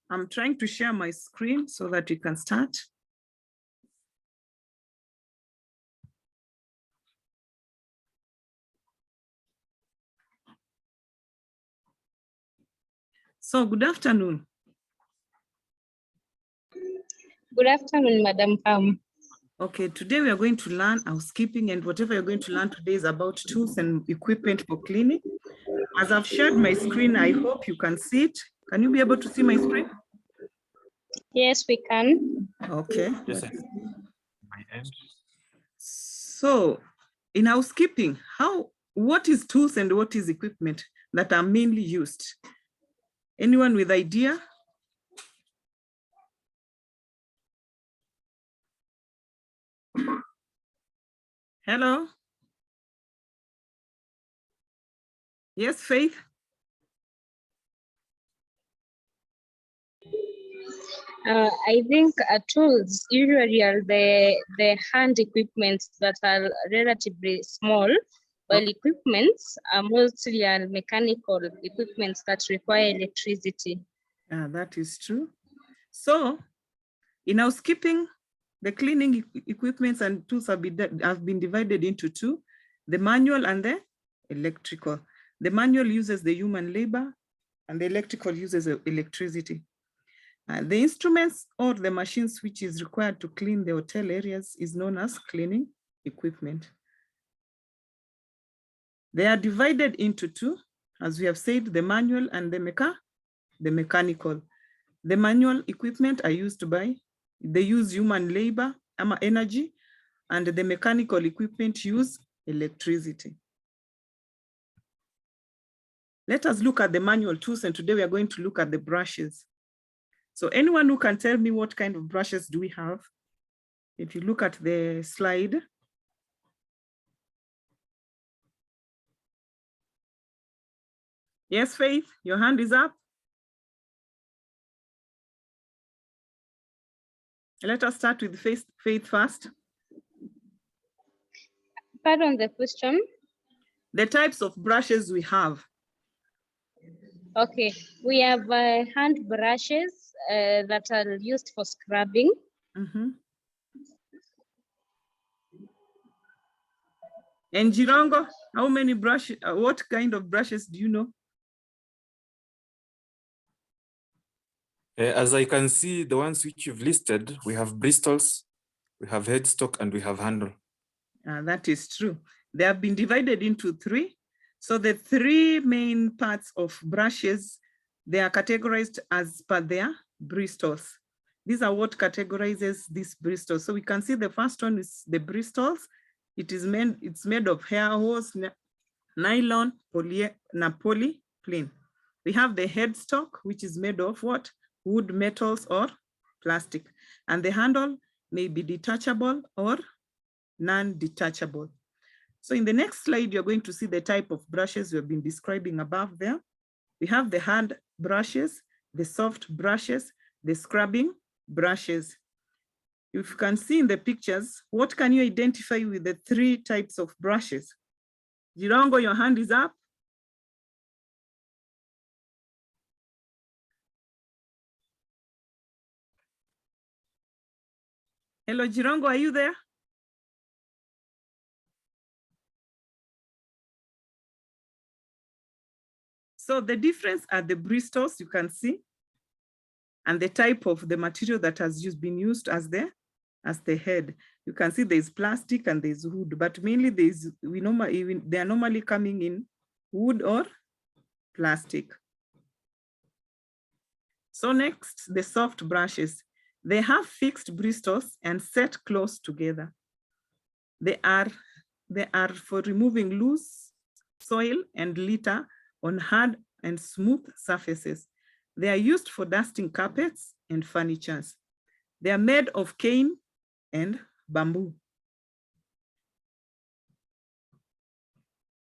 I'm trying to share my screen so that we can start. So good afternoon. Good afternoon, Madam Pam. Okay, today we are going to learn housekeeping, and whatever you're going to learn today is about tools and equipment for cleaning. As I've shared my screen, I hope you can see it. Can you be able to see my screen? Yes, we can. Okay. Yes, my end. So in housekeeping, what is tools and what is equipment that are mainly used? Anyone with idea? Hello? Yes, Faith? I think tools usually are the hand equipments that are relatively small, while Okay. equipments are mostly mechanical equipments that require electricity. That is true. So in housekeeping, the cleaning equipments and tools have been divided into two, the manual and the electrical. The manual uses the human labor and the electrical uses electricity. The instruments or the machines which is required to clean the hotel areas is known as cleaning equipment. They are divided into two, as we have said, the manual and the mechanical. The manual equipment are used they use human labor, energy, and the mechanical equipment use electricity. Let us look at the manual tools, and today we are going to look at the brushes. So anyone who can tell me what kind of brushes do we have? If you look at the slide. Yes, Faith, your hand is up. Let us start with Faith first. Pardon the question. The types of brushes we have. Okay, we have hand brushes that are used for scrubbing. Mm-hmm. And Jirongo, how many brushes, what kind of brushes do you know? As I can see, the ones which you've listed, we have bristles, we have headstock, and we have handle. That is true. They have been divided into three. So the three main parts of brushes, they are categorized as per their bristles. These are what categorizes these bristles. So we can see the first one is the bristles. It's made of hair hose, nylon, polypropylene. We have the headstock, which is made of what? Wood, metals, or plastic. And the handle may be detachable or non-detachable. So in the next slide, you're going to see the type of brushes we've been describing above there. We have the hand brushes, the soft brushes, the scrubbing brushes. If you can see in the pictures, what can you identify with the three types of brushes? Jirongo, your hand is up. Hello, Jirongo, are you there? So the difference are the bristles you can see, and the type of the material that has been used as the head. You can see there's plastic and there's wood, but mainly they are normally coming in wood or plastic. So next, the soft brushes. They have fixed bristles and set close together. They are for removing loose soil and litter on hard and smooth surfaces. They are used for dusting carpets and furniture. They are made of cane and bamboo.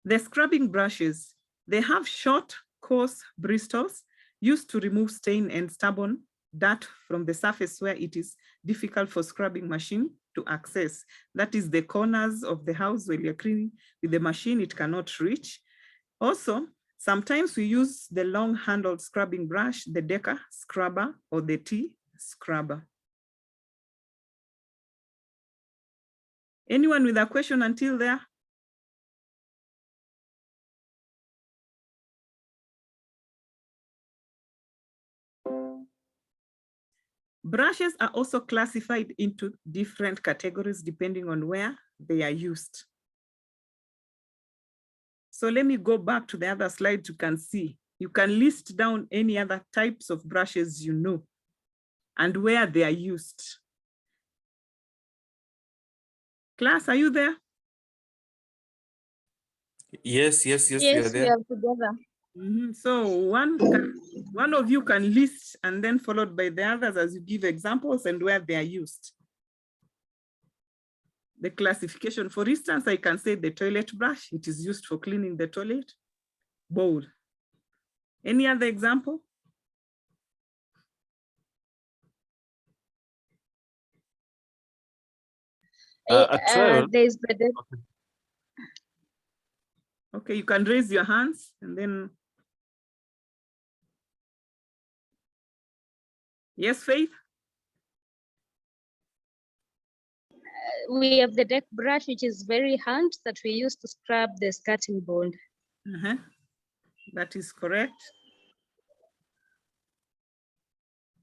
The scrubbing brushes, they have short, coarse bristles used to remove stain and stubborn dirt from the surface where it is difficult for scrubbing machine to access. That is the corners of the house where you're cleaning with the machine, it cannot reach. Also, Sometimes we use the long-handled scrubbing brush, the Deca scrubber or the T scrubber. Anyone with a question until there? Brushes are also classified into different categories depending on where they are used. So let me go back to the other slide. You can see, you can list down any other types of brushes you know and where they are used. Class, are you there? Yes, we are Yes, we there. are together. So one of you can list and then followed by the others as you give examples and where they are used. The classification, for instance, I can say the toilet brush, it is used for cleaning the toilet bowl. Any other example? A trial. There's the Okay, you can raise your hands and then. Yes, Faith? we have the deck brush, which is very hand that we use to scrub the skirting board. That is correct.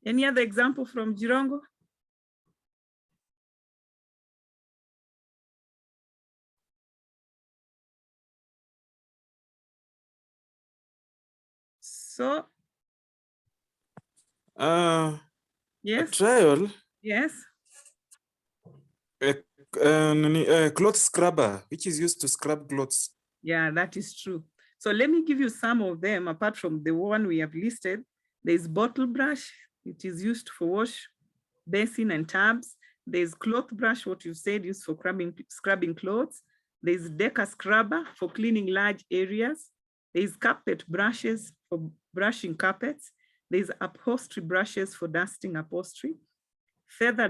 Any other example from Jirongo? So, yes. A trial. Yes. A cloth scrubber, which is used to scrub clothes. Yeah, that is true. So let me give you some of them apart from the one we have listed. There's bottle brush. It is used for wash basin and tubs. There's cloth brush, what you said, used for scrubbing clothes. There's Deca scrubber for cleaning large areas. There's carpet brushes for brushing carpets. There's upholstery brushes for dusting upholstery. Feather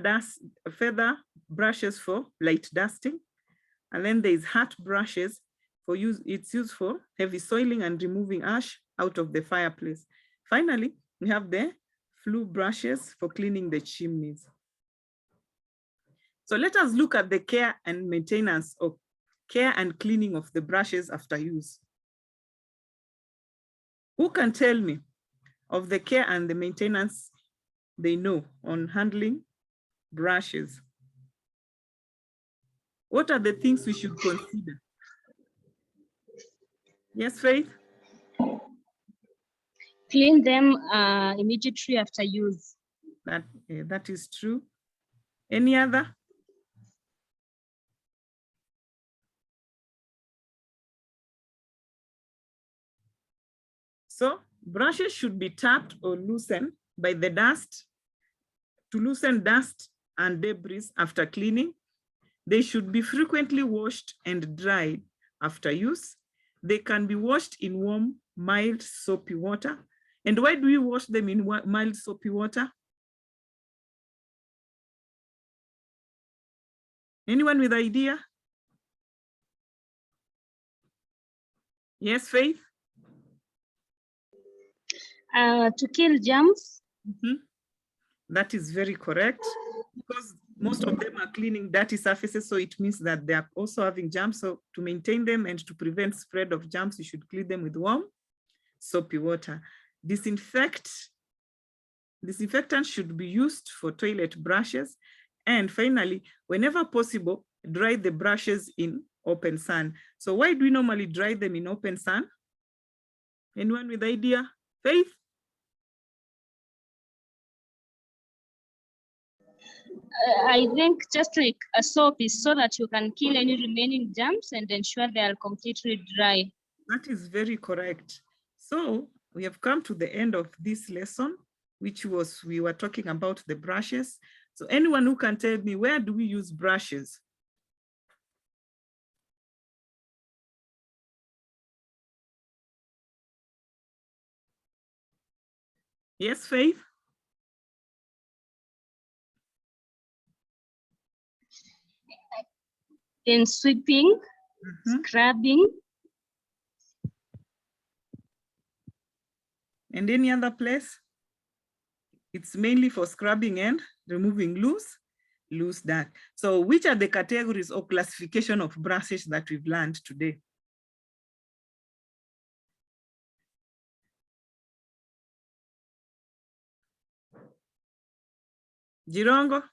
brushes for light dusting. And then there's hat brushes for use. It's used for heavy soiling and removing ash out of the fireplace. Finally, we have the flue brushes for cleaning the chimneys. So let us look at the care and maintenance of care and cleaning of the brushes after use. Who can tell me of the care and the maintenance they know on handling brushes? What are the things we should consider? Yes, Faith? Clean them immediately after use. That is true. Any other? So brushes should be tapped or loosened by the dust to loosen dust and debris after cleaning. They should be frequently washed and dried after use. They can be washed in warm, mild, soapy water. And why do we wash them in mild, soapy water? Anyone with idea? Yes, Faith? To kill germs. That is very correct, because most of them are cleaning dirty surfaces, so it means that they are also having germs. So to maintain them and to prevent spread of germs, you should clean them with warm, soapy water. Disinfectants should be used for toilet brushes. And finally, whenever possible, dry the brushes in open sun. So why do we normally dry them in open sun? Anyone with idea? Faith? I think just like a soap is so that you can kill any remaining germs and ensure they are completely dry. That is very correct. So we have come to the end of this lesson, which was, we were talking about the brushes. So anyone who can tell me, where do we use brushes? Yes, Faith? In sweeping, scrubbing, And any other place? It's mainly for scrubbing and removing loose dirt. So which are the categories or classification of brushes that we've learned today? Jirongo?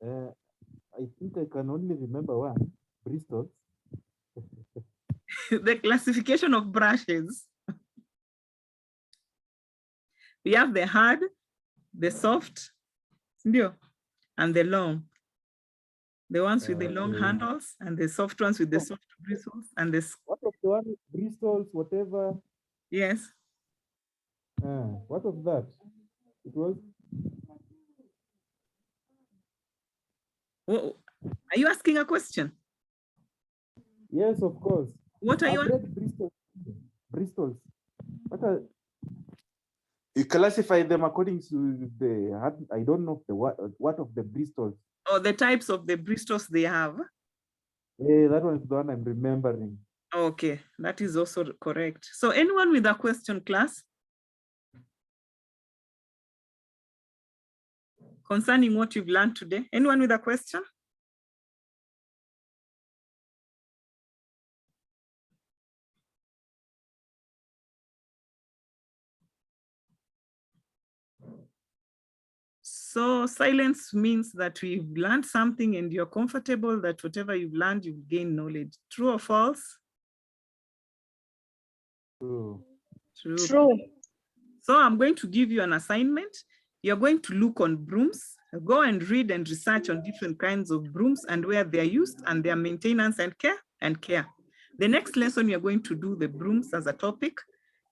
I think I can only remember one, Bristol. The classification of brushes. We have the hard, the soft, and the long. The ones with the long handles and the soft ones with the soft bristles and the. What of the one with bristles, whatever? Yes. What of that? It was. Oh, are you asking a question? Yes, of course. What are you? I've read Bristol. Bristols. What are, you classify them according to the. I don't know the what of the Bristols. Oh, the types of the bristles they have. Yeah, that one is the one I'm remembering. Okay, that is also correct. So anyone with a question, class? Concerning what you've learned today? Anyone with a question? So silence means that we've learned something and you're comfortable that whatever you've learned, you've gained knowledge. True or false? True. True. So I'm going to give you an assignment. You're going to look on brooms, go and read and research on different kinds of brooms and where they're used and their maintenance and care. The next lesson, you're going to do the brooms as a topic.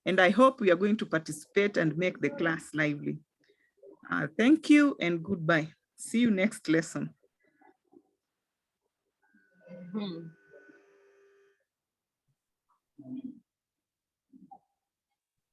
And I hope we are going to participate and make the class lively. Thank you and goodbye. See you next lesson. Hmm.